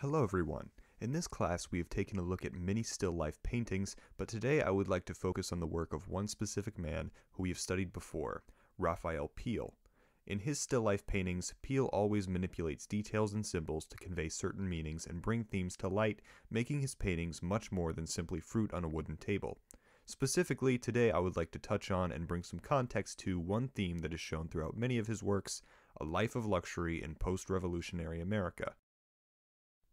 Hello everyone. In this class we have taken a look at many still life paintings, but today I would like to focus on the work of one specific man who we have studied before, Raphael Peale. In his still life paintings, Peale always manipulates details and symbols to convey certain meanings and bring themes to light, making his paintings much more than simply fruit on a wooden table. Specifically, today I would like to touch on and bring some context to one theme that is shown throughout many of his works, a life of luxury in post-revolutionary America.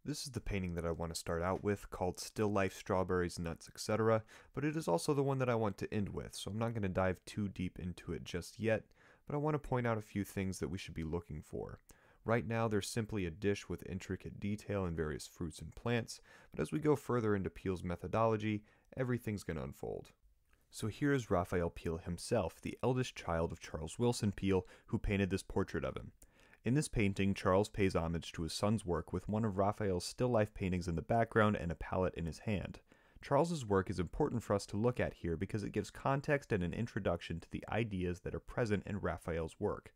This is the painting that I want to start out with, called Still Life, Strawberries, Nuts, etc., but it is also the one that I want to end with, so I'm not going to dive too deep into it just yet, but I want to point out a few things that we should be looking for. Right now, there's simply a dish with intricate detail and various fruits and plants, but as we go further into Peale's methodology, everything's going to unfold. So here is Raphael Peale himself, the eldest child of Charles Willson Peale, who painted this portrait of him. In this painting, Charles pays homage to his son's work with one of Raphael's still life paintings in the background and a palette in his hand. Charles's work is important for us to look at here because it gives context and an introduction to the ideas that are present in Raphael's work.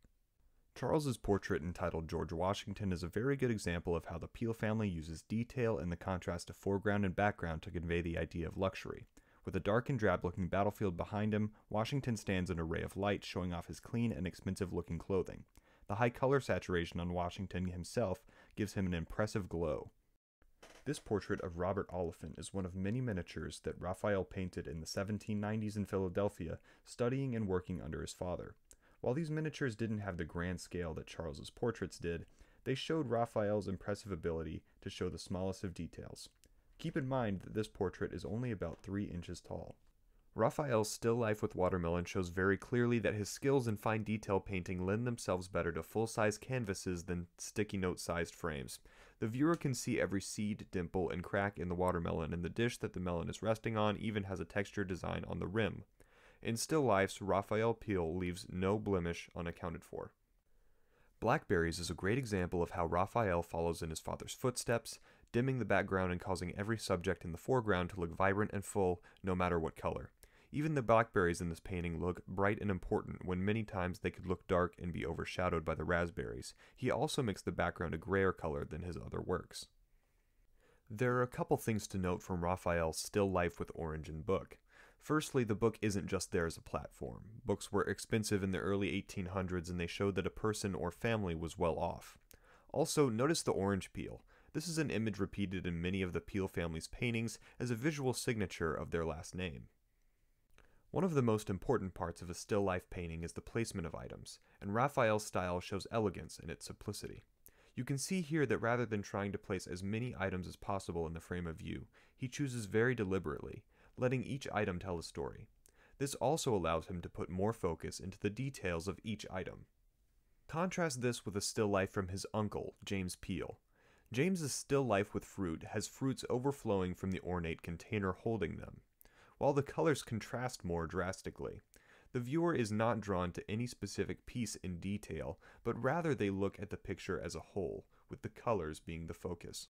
Charles's portrait entitled George Washington is a very good example of how the Peale family uses detail in the contrast of foreground and background to convey the idea of luxury. With a dark and drab-looking battlefield behind him, Washington stands in a ray of light showing off his clean and expensive-looking clothing. The high color saturation on Washington himself gives him an impressive glow. This portrait of Robert Oliphant is one of many miniatures that Raphael painted in the 1790s in Philadelphia, studying and working under his father. While these miniatures didn't have the grand scale that Charles's portraits did, they showed Raphael's impressive ability to show the smallest of details. Keep in mind that this portrait is only about 3 inches tall. Raphael's still life with watermelon shows very clearly that his skills in fine detail painting lend themselves better to full-size canvases than sticky note-sized frames. The viewer can see every seed, dimple, and crack in the watermelon, and the dish that the melon is resting on even has a textured design on the rim. In still lifes, Raphael Peale leaves no blemish unaccounted for. Blackberries is a great example of how Raphael follows in his father's footsteps, dimming the background and causing every subject in the foreground to look vibrant and full, no matter what color. Even the blackberries in this painting look bright and important when many times they could look dark and be overshadowed by the raspberries. He also makes the background a grayer color than his other works. There are a couple things to note from Raphael's Still Life with Orange book. Firstly, the book isn't just there as a platform. Books were expensive in the early 1800s and they showed that a person or family was well off. Also, notice the orange peel. This is an image repeated in many of the Peale family's paintings as a visual signature of their last name. One of the most important parts of a still life painting is the placement of items, and Raphael's style shows elegance in its simplicity. You can see here that rather than trying to place as many items as possible in the frame of view, he chooses very deliberately, letting each item tell a story. This also allows him to put more focus into the details of each item. Contrast this with a still life from his uncle, James Peale. James's still life with fruit has fruits overflowing from the ornate container holding them. While the colors contrast more drastically, the viewer is not drawn to any specific piece in detail, but rather they look at the picture as a whole, with the colors being the focus.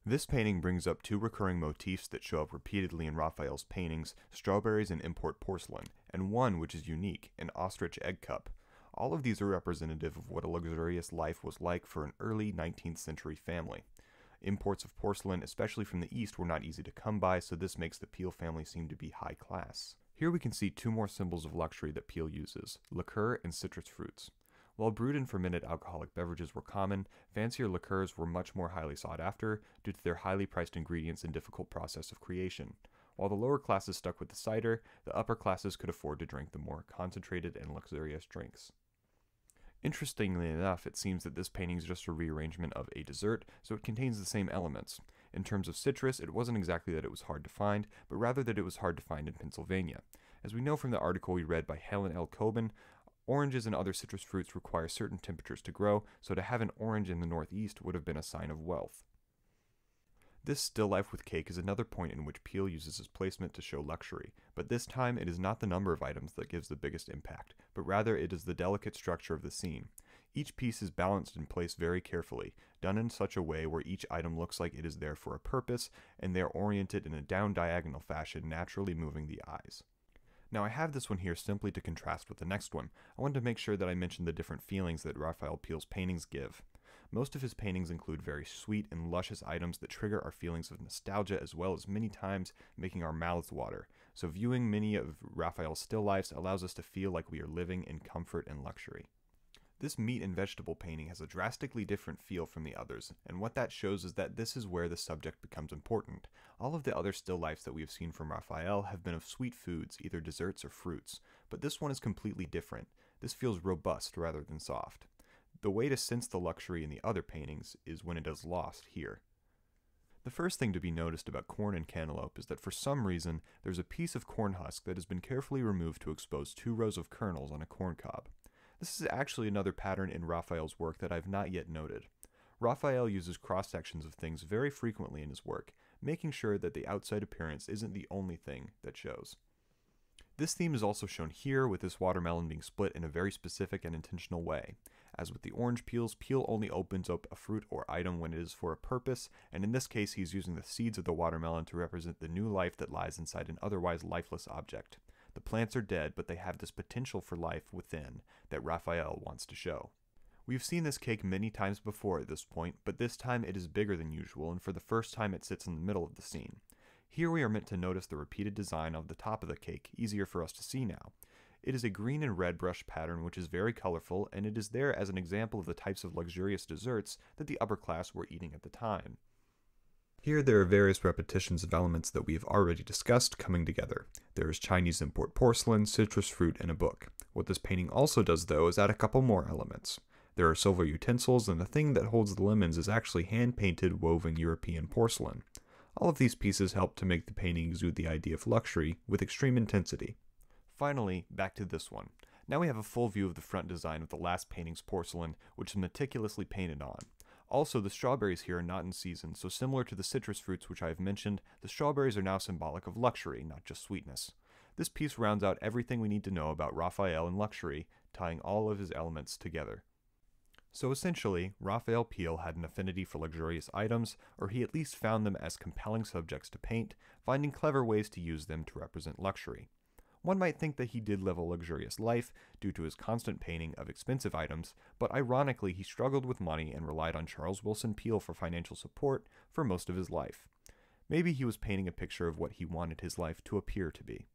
This painting brings up 2 recurring motifs that show up repeatedly in Raphael's paintings, strawberries and import porcelain, and one which is unique, an ostrich egg cup. All of these are representative of what a luxurious life was like for an early 19th century family. Imports of porcelain, especially from the East, were not easy to come by, so this makes the Peale family seem to be high class. Here we can see 2 more symbols of luxury that Peale uses, liqueur and citrus fruits. While brewed and fermented alcoholic beverages were common, fancier liqueurs were much more highly sought after due to their highly priced ingredients and difficult process of creation. While the lower classes stuck with the cider, the upper classes could afford to drink the more concentrated and luxurious drinks. Interestingly enough, it seems that this painting is just a rearrangement of a dessert, so it contains the same elements. In terms of citrus, it wasn't exactly that it was hard to find, but rather that it was hard to find in Pennsylvania. As we know from the article we read by Helen L. Coben, oranges and other citrus fruits require certain temperatures to grow, so to have an orange in the Northeast would have been a sign of wealth. This still life with cake is another point in which Peale uses his placement to show luxury, but this time it is not the number of items that gives the biggest impact, but rather it is the delicate structure of the scene. Each piece is balanced and placed very carefully, done in such a way where each item looks like it is there for a purpose, and they are oriented in a down-diagonal fashion, naturally moving the eyes. Now I have this one here simply to contrast with the next one. I wanted to make sure that I mentioned the different feelings that Raphael Peale's paintings give. Most of his paintings include very sweet and luscious items that trigger our feelings of nostalgia as well as many times making our mouths water. So viewing many of Raphael's still lifes allows us to feel like we are living in comfort and luxury. This meat and vegetable painting has a drastically different feel from the others, and what that shows is that this is where the subject becomes important. All of the other still lifes that we have seen from Raphael have been of sweet foods, either desserts or fruits, but this one is completely different. This feels robust rather than soft. The way to sense the luxury in the other paintings is when it is lost here. The first thing to be noticed about corn and cantaloupe is that for some reason there's a piece of corn husk that has been carefully removed to expose 2 rows of kernels on a corn cob. This is actually another pattern in Raphael's work that I've not yet noted. Raphael uses cross-sections of things very frequently in his work, making sure that the outside appearance isn't the only thing that shows. This theme is also shown here, with this watermelon being split in a very specific and intentional way. As with the orange peels, Peale only opens up a fruit or item when it is for a purpose, and in this case he's using the seeds of the watermelon to represent the new life that lies inside an otherwise lifeless object. The plants are dead, but they have this potential for life within that Raphael wants to show. We've seen this cake many times before at this point, but this time it is bigger than usual, and for the first time it sits in the middle of the scene. Here we are meant to notice the repeated design of the top of the cake, easier for us to see now. It is a green and red brush pattern which is very colorful, and it is there as an example of the types of luxurious desserts that the upper class were eating at the time. Here there are various repetitions of elements that we have already discussed coming together. There is Chinese import porcelain, citrus fruit, and a book. What this painting also does though is add a couple more elements. There are silver utensils, and the thing that holds the lemons is actually hand-painted woven European porcelain. All of these pieces help to make the painting exude the idea of luxury with extreme intensity. Finally, back to this one. Now we have a full view of the front design of the last painting's porcelain, which is meticulously painted on. Also, the strawberries here are not in season, so similar to the citrus fruits which I have mentioned, the strawberries are now symbolic of luxury, not just sweetness. This piece rounds out everything we need to know about Raphael and luxury, tying all of his elements together. So essentially, Raphael Peale had an affinity for luxurious items, or he at least found them as compelling subjects to paint, finding clever ways to use them to represent luxury. One might think that he did live a luxurious life due to his constant painting of expensive items, but ironically he struggled with money and relied on Charles Willson Peale for financial support for most of his life. Maybe he was painting a picture of what he wanted his life to appear to be.